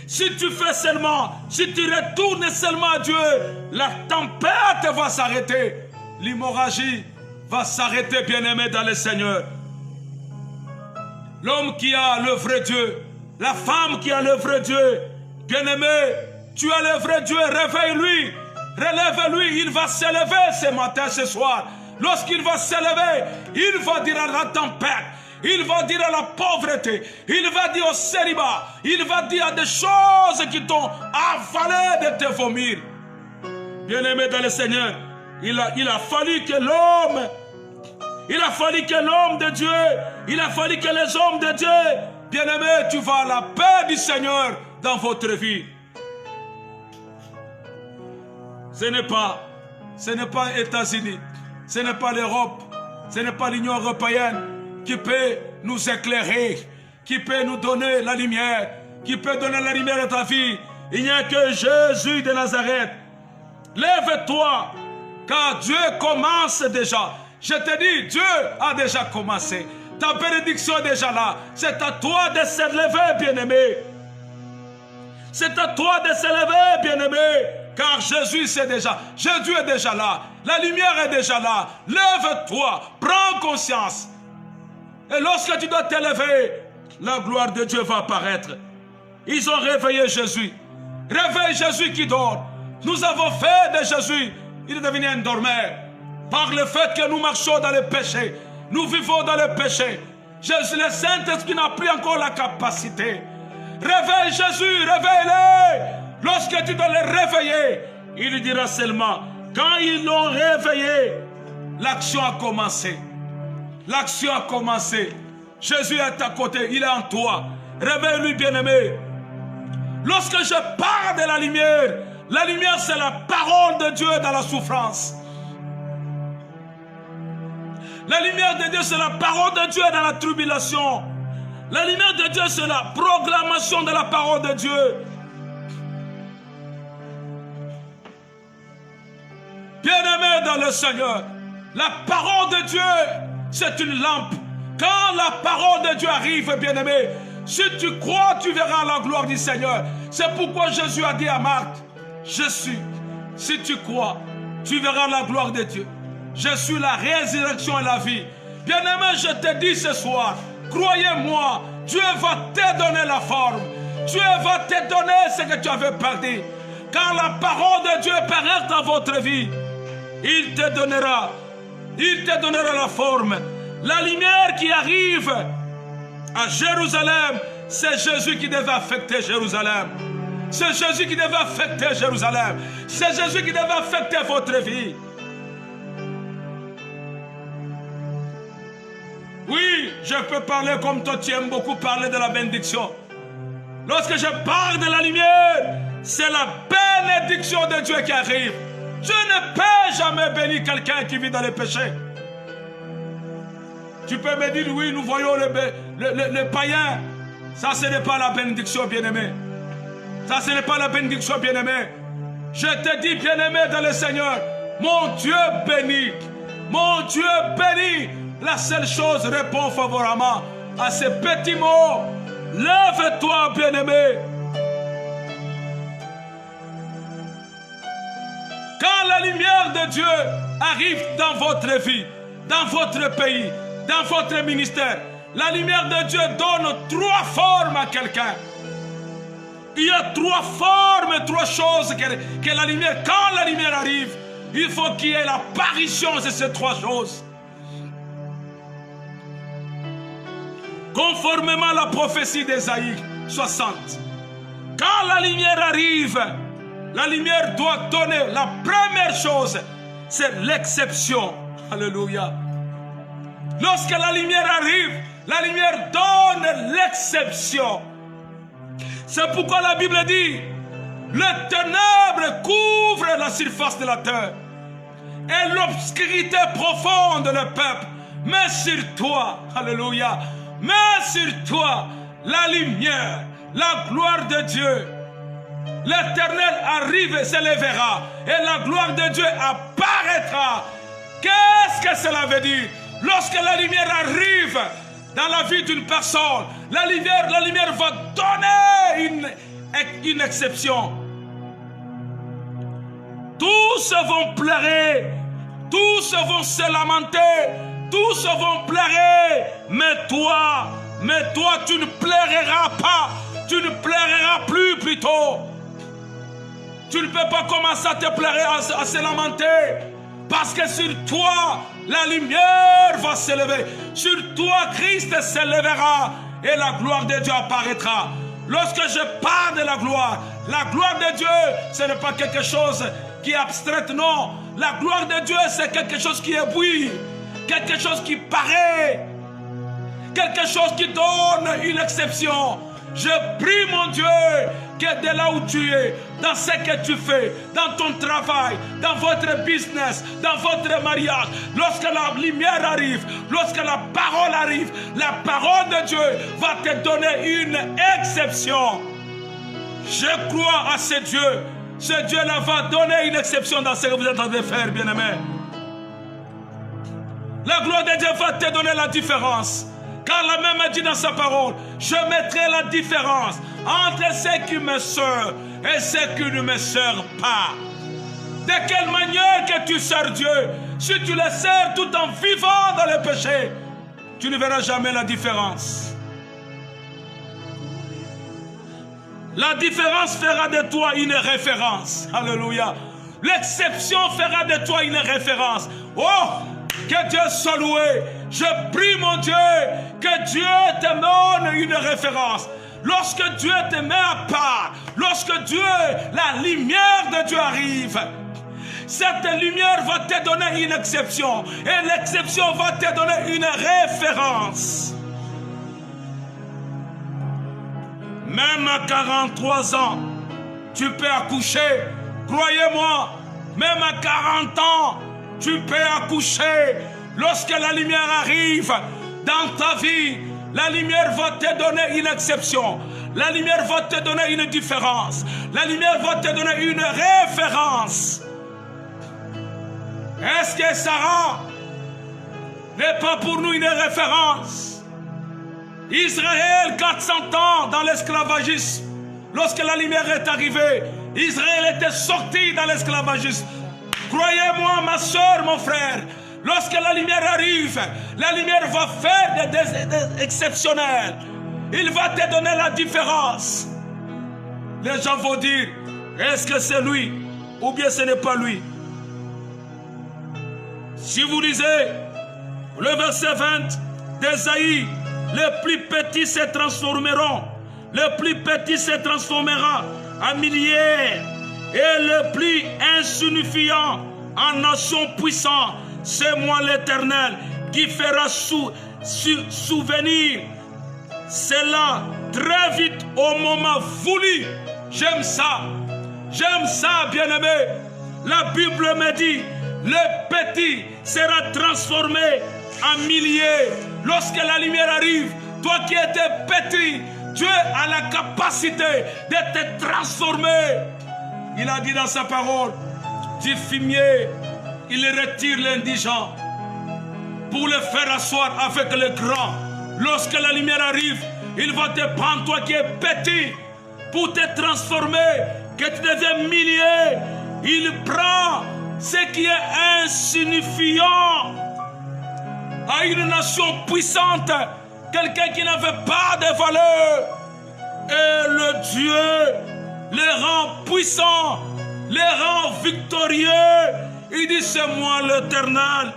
Si tu fais seulement, si tu retournes seulement à Dieu, la tempête va s'arrêter. L'hémorragie va s'arrêter, bien-aimé dans le Seigneur. L'homme qui a le vrai Dieu, la femme qui a le vrai Dieu, bien-aimé, tu as le vrai Dieu, réveille-lui, relève-lui, il va s'élever ce matin, ce soir. Lorsqu'il va s'élever, il va dire à la tempête, il va dire à la pauvreté, il va dire au célibat, il va dire à des choses qui t'ont avalé de te vomir. Bien-aimé dans le Seigneur, il a fallu que l'homme, de Dieu, il a fallu que les hommes de Dieu, bien-aimé, tu vas à la paix du Seigneur dans votre vie. Ce n'est pas États-Unis, ce n'est pas l'Europe, ce n'est pas l'Union européenne qui peut nous éclairer, qui peut nous donner la lumière, qui peut donner la lumière à ta vie. Il n'y a que Jésus de Nazareth. Lève-toi, car Dieu commence déjà. Je te dis, Dieu a déjà commencé. Ta bénédiction est déjà là. C'est à toi de se lever, bien-aimé. C'est à toi de se lever, bien-aimé. Car Jésus c'est déjà. Jésus est déjà là. La lumière est déjà là. Lève-toi. Prends conscience. Et lorsque tu dois t'élever, la gloire de Dieu va apparaître. Ils ont réveillé Jésus. Réveille Jésus qui dort. Nous avons fait de Jésus. Il est devenu un dormeur. Par le fait que nous marchons dans le péché. Nous vivons dans le péché. Jésus, le Saint-Esprit n'a plus encore la capacité. Réveille Jésus, réveille-le. Lorsque tu dois le réveiller, il lui dira seulement, quand ils l'ont réveillé, l'action a commencé. L'action a commencé. Jésus est à côté, il est en toi. Réveille-lui, bien-aimé. Lorsque je parle de la lumière c'est la parole de Dieu dans la souffrance. La lumière de Dieu, c'est la parole de Dieu dans la tribulation. La lumière de Dieu, c'est la proclamation de la parole de Dieu. Bien-aimé dans le Seigneur, la parole de Dieu, c'est une lampe. Quand la parole de Dieu arrive, bien-aimé, si tu crois, tu verras la gloire du Seigneur. C'est pourquoi Jésus a dit à Marthe, je suis. Si tu crois, tu verras la gloire de Dieu. Je suis la résurrection et la vie. Bien-aimé, je te dis ce soir, croyez-moi, Dieu va te donner la forme. Dieu va te donner ce que tu avais perdu. Quand la parole de Dieu paraît dans votre vie, il te donnera la forme. La lumière qui arrive à Jérusalem, c'est Jésus qui devait affecter Jérusalem. C'est Jésus qui devait affecter Jérusalem. C'est Jésus qui devait affecter votre vie. Oui, je peux parler comme toi, tu aimes beaucoup parler de la bénédiction. Lorsque je parle de la lumière, c'est la bénédiction de Dieu qui arrive. Dieu ne peut jamais bénir quelqu'un qui vit dans le péché. Tu peux me dire, oui, nous voyons le païen. Ça, ce n'est pas la bénédiction, bien-aimé. Ça, ce n'est pas la bénédiction, bien-aimé. Je te dis, bien-aimé dans le Seigneur, mon Dieu béni. Mon Dieu béni. La seule chose répond favorablement à ces petits mots. Lève-toi, bien-aimé. Quand la lumière de Dieu arrive dans votre vie, dans votre pays, dans votre ministère, la lumière de Dieu donne 3 formes à quelqu'un. Il y a 3 formes, 3 choses que la lumière, quand la lumière arrive, il faut qu'il y ait l'apparition de ces 3 choses. Conformément à la prophétie d'Ésaïe 60. Quand la lumière arrive, la lumière doit donner la première chose, c'est l'exception. Alléluia. Lorsque la lumière arrive, la lumière donne l'exception. C'est pourquoi la Bible dit, les ténèbres couvrent la surface de la terre et l'obscurité profonde le peuple. Mais sur toi, alléluia, mais sur toi, la lumière, la gloire de Dieu, l'Éternel arrive et s'élèvera et la gloire de Dieu apparaîtra. Qu'est-ce que cela veut dire? Lorsque la lumière arrive dans la vie d'une personne, la lumière va donner une exception. Tous vont pleurer, tous vont se lamenter, tous vont pleurer, mais toi, tu ne pleureras pas, tu ne pleureras plus plutôt. Tu ne peux pas commencer à te pleurer, à se lamenter, parce que sur toi, la lumière va s'élever. Sur toi, Christ s'élèvera et la gloire de Dieu apparaîtra. Lorsque je parle de la gloire de Dieu, ce n'est pas quelque chose qui est abstrait, non. La gloire de Dieu, c'est quelque chose qui éblouit, quelque chose qui paraît, quelque chose qui donne une exception. Je prie, mon Dieu, que de là où tu es, dans ce que tu fais, dans ton travail, dans votre business, dans votre mariage, lorsque la lumière arrive, lorsque la parole arrive, la parole de Dieu va te donner une exception. Je crois à ce Dieu. Ce Dieu-là va donner une exception dans ce que vous êtes en train de faire, bien-aimé. La gloire de Dieu va te donner la différence. Car la même a dit dans sa parole, je mettrai la différence entre ceux qui me servent et ceux qui ne me servent pas. De quelle manière que tu sers Dieu, si tu le sers tout en vivant dans le péché, tu ne verras jamais la différence. La différence fera de toi une référence. Alléluia. L'exception fera de toi une référence. Oh! Que Dieu soit loué. Je prie, mon Dieu, que Dieu te donne une référence. Lorsque Dieu te met à part, lorsque Dieu, la lumière de Dieu arrive, cette lumière va te donner une exception. Et l'exception va te donner une référence. Même à 43 ans, tu peux accoucher. Croyez-moi, même à 40 ans, tu peux accoucher. Lorsque la lumière arrive dans ta vie, la lumière va te donner une exception. La lumière va te donner une différence. La lumière va te donner une référence. Est-ce que Sarah n'est pas pour nous une référence? Israël, 400 ans dans l'esclavagisme. Lorsque la lumière est arrivée, Israël était sorti dans l'esclavagisme. Croyez-moi, ma soeur, mon frère, lorsque la lumière arrive, la lumière va faire des exceptionnels. Il va te donner la différence. Les gens vont dire, est-ce que c'est lui ou bien ce n'est pas lui? Si vous lisez le verset 20 d'Ésaïe, les plus petits se transformeront, le plus petit se transformera en milliers, et le plus insignifiant en nation puissante. C'est moi l'Éternel qui fera souvenir cela très vite au moment voulu. J'aime ça, bien-aimé. La Bible me dit, le petit sera transformé en milliers. Lorsque la lumière arrive, Toi qui étais petit, Dieu a la capacité de te transformer. Il a dit dans sa parole, du fumier, il retire l'indigent pour le faire asseoir avec les grands. Lorsque la lumière arrive, il va te prendre, toi qui es petit, pour te transformer, que tu deviens millier. Il prend ce qui est insignifiant à une nation puissante, quelqu'un qui n'avait pas de valeur. Et le Dieu les rend puissants, les rend victorieux. Il dit, c'est moi l'Éternel,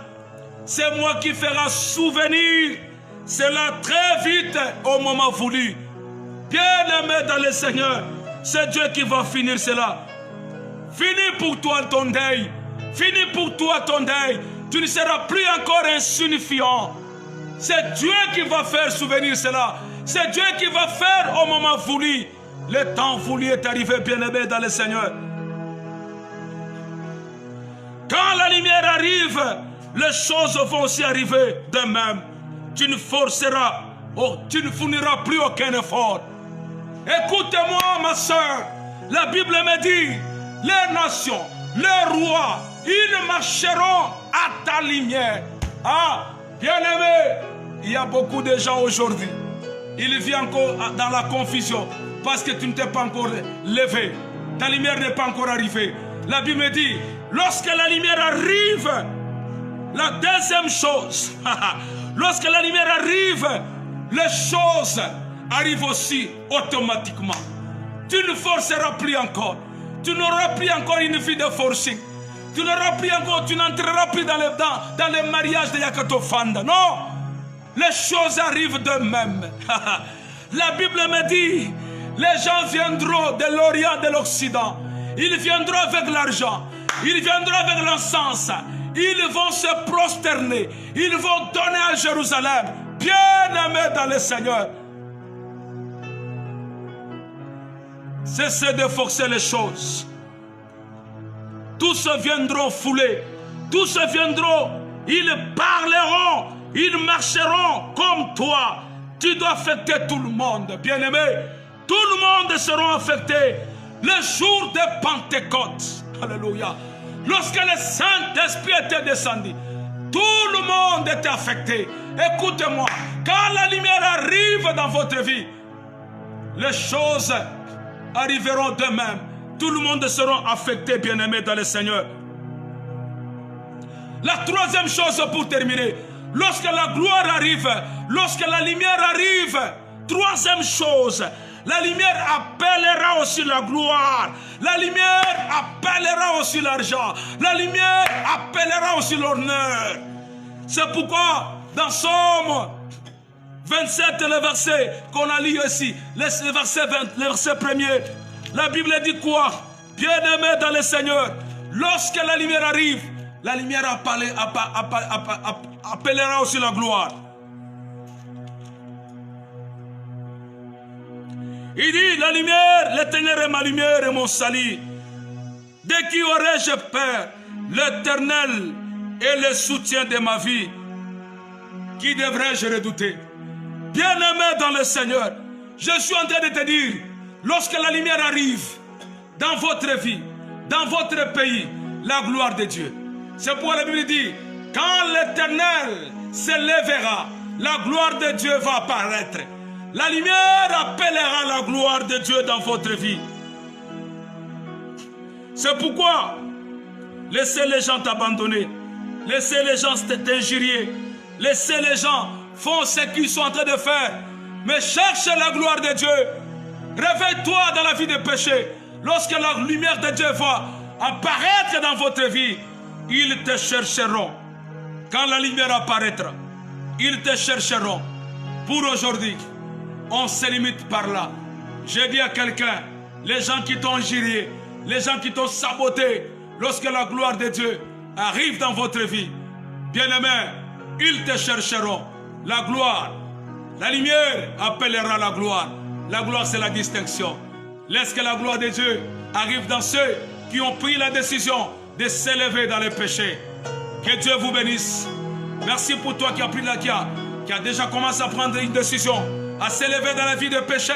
c'est moi qui fera souvenir cela très vite au moment voulu. Bien-aimé dans le Seigneur, c'est Dieu qui va finir cela. Fini pour toi ton deuil. Fini pour toi ton deuil. Tu ne seras plus encore insignifiant. C'est Dieu qui va faire souvenir cela. C'est Dieu qui va faire au moment voulu. Le temps voulu est arrivé, bien-aimé dans le Seigneur. Quand la lumière arrive, les choses vont aussi arriver de même. Tu ne forceras, tu ne fourniras plus aucun effort. Écoute-moi, ma soeur. La Bible me dit, les nations, les rois, ils marcheront à ta lumière. Ah, bien-aimé, il y a beaucoup de gens aujourd'hui. Ils vivent encore dans la confusion parce que tu ne t'es pas encore levé. Ta lumière n'est pas encore arrivée. La Bible me dit, lorsque la lumière arrive, la deuxième chose, lorsque la lumière arrive, les choses arrivent aussi automatiquement. Tu ne forceras plus encore. Tu n'auras plus encore une vie de forcing. Tu n'auras plus encore, tu n'entreras plus dans le mariage de Yakato Fanda. Non, les choses arrivent d'eux-mêmes. La Bible me dit, les gens viendront de l'Orient, de l'Occident. Ils viendront avec l'argent. Ils viendront avec l'encens. Ils vont se prosterner. Ils vont donner à Jérusalem. Bien-aimés dans le Seigneur. Cessez de forcer les choses. Tous viendront fouler. Tous viendront. Ils parleront. Ils marcheront comme toi. Tu dois affecter tout le monde. Bien-aimé, tout le monde sera affecté. Le jour de Pentecôte. Alléluia. Lorsque le Saint-Esprit était descendu, tout le monde était affecté. Écoutez-moi, quand la lumière arrive dans votre vie, les choses arriveront de même. Tout le monde sera affecté, bien-aimé dans le Seigneur. La troisième chose pour terminer, lorsque la gloire arrive, lorsque la lumière arrive, troisième chose, la lumière appellera aussi la gloire. La lumière appellera aussi l'argent. La lumière appellera aussi l'honneur. C'est pourquoi dans Somme 27, le verset qu'on a lu ici, le verset premier, la Bible dit quoi? Bien-aimé dans le Seigneur, lorsque la lumière arrive, la lumière appellera aussi la gloire. Il dit, la lumière, l'Éternel est ma lumière et mon salut. De qui aurais-je peur? L'Éternel est le soutien de ma vie. Qui devrais-je redouter? Bien-aimé dans le Seigneur, je suis en train de te dire, lorsque la lumière arrive dans votre vie, dans votre pays, la gloire de Dieu. C'est pourquoi la Bible dit, quand l'Éternel se lèvera, la gloire de Dieu va apparaître. La lumière appellera la gloire de Dieu dans votre vie. C'est pourquoi laissez les gens t'abandonner, laissez les gens t'injurier, laissez les gens faire ce qu'ils sont en train de faire. Mais cherche la gloire de Dieu. Réveille-toi dans la vie des péchés. Lorsque la lumière de Dieu va apparaître dans votre vie, ils te chercheront. Quand la lumière apparaîtra, ils te chercheront. Pour aujourd'hui, on se limite par là. J'ai dit à quelqu'un, les gens qui t'ont injurié, les gens qui t'ont saboté, lorsque la gloire de Dieu arrive dans votre vie, bien-aimé, ils te chercheront. La gloire, la lumière appellera la gloire. La gloire, c'est la distinction. Laisse que la gloire de Dieu arrive dans ceux qui ont pris la décision de s'élever dans le péché. Que Dieu vous bénisse. Merci pour toi qui as pris qui a déjà commencé à prendre une décision, à s'élever dans la vie de péché.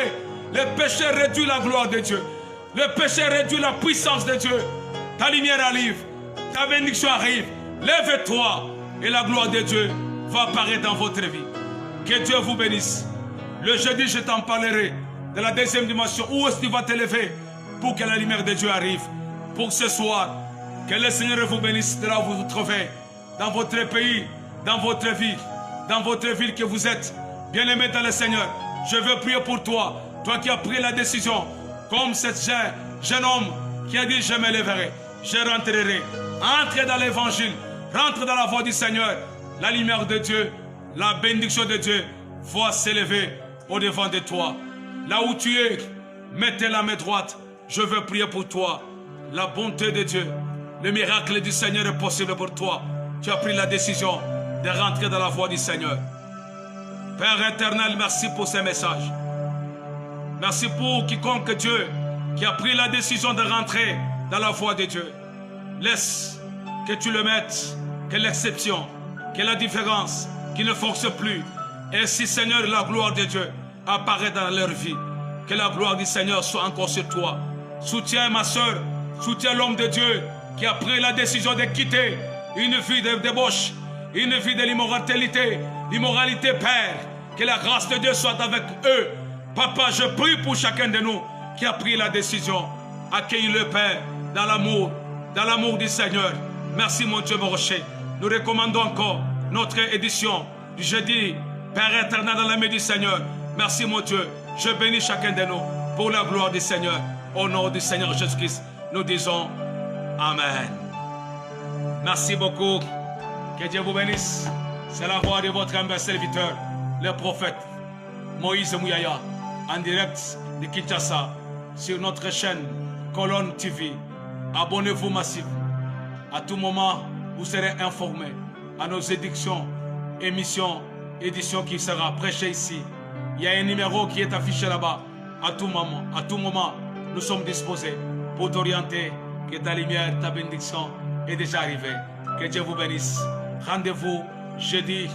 Le péché réduit la gloire de Dieu. Le péché réduit la puissance de Dieu. Ta lumière arrive, ta bénédiction arrive. Lève-toi et la gloire de Dieu va apparaître dans votre vie. Que Dieu vous bénisse. Le jeudi, je t'en parlerai de la deuxième dimension. Où est-ce que tu vas t'élever pour que la lumière de Dieu arrive. Pour ce soir, que le Seigneur vous bénisse de là où vous vous trouvez, dans votre pays, dans votre ville que vous êtes. Bien-aimé dans le Seigneur, je veux prier pour toi, toi qui as pris la décision, comme ce jeune homme qui a dit je m'élèverai, je rentrerai. Entre dans l'évangile, rentre dans la voie du Seigneur. La lumière de Dieu, la bénédiction de Dieu va s'élever au-devant de toi. Là où tu es, mettez la main droite. Je veux prier pour toi. La bonté de Dieu, le miracle du Seigneur est possible pour toi. Tu as pris la décision de rentrer dans la voie du Seigneur. Père éternel, merci pour ces messages. Merci pour quiconque Dieu qui a pris la décision de rentrer dans la voie de Dieu. Laisse que tu le mettes, que l'exception, que la différence, qui ne fonctionne plus. Et si Seigneur, la gloire de Dieu apparaît dans leur vie, que la gloire du Seigneur soit encore sur toi. Soutiens ma soeur, soutiens l'homme de Dieu qui a pris la décision de quitter une vie de débauche, une vie de l'immoralité, Père. Que la grâce de Dieu soit avec eux. Papa, je prie pour chacun de nous qui a pris la décision. Accueille le Père dans l'amour du Seigneur. Merci mon Dieu, mon rocher. Nous recommandons encore notre édition du jeudi. Père éternel dans la main du Seigneur. Merci mon Dieu. Je bénis chacun de nous pour la gloire du Seigneur. Au nom du Seigneur Jésus-Christ, nous disons Amen. Merci beaucoup. Que Dieu vous bénisse. C'est la voix de votre humble serviteur, le prophète Moïse Mouyaya, en direct de Kinshasa, sur notre chaîne Colonne TV. Abonnez-vous massivement. À tout moment, vous serez informés à nos éditions qui sera prêchée ici. Il y a un numéro qui est affiché là-bas. À tout moment, nous sommes disposés pour t'orienter, que ta lumière, ta bénédiction est déjà arrivée. Que Dieu vous bénisse. Rendez-vous jeudi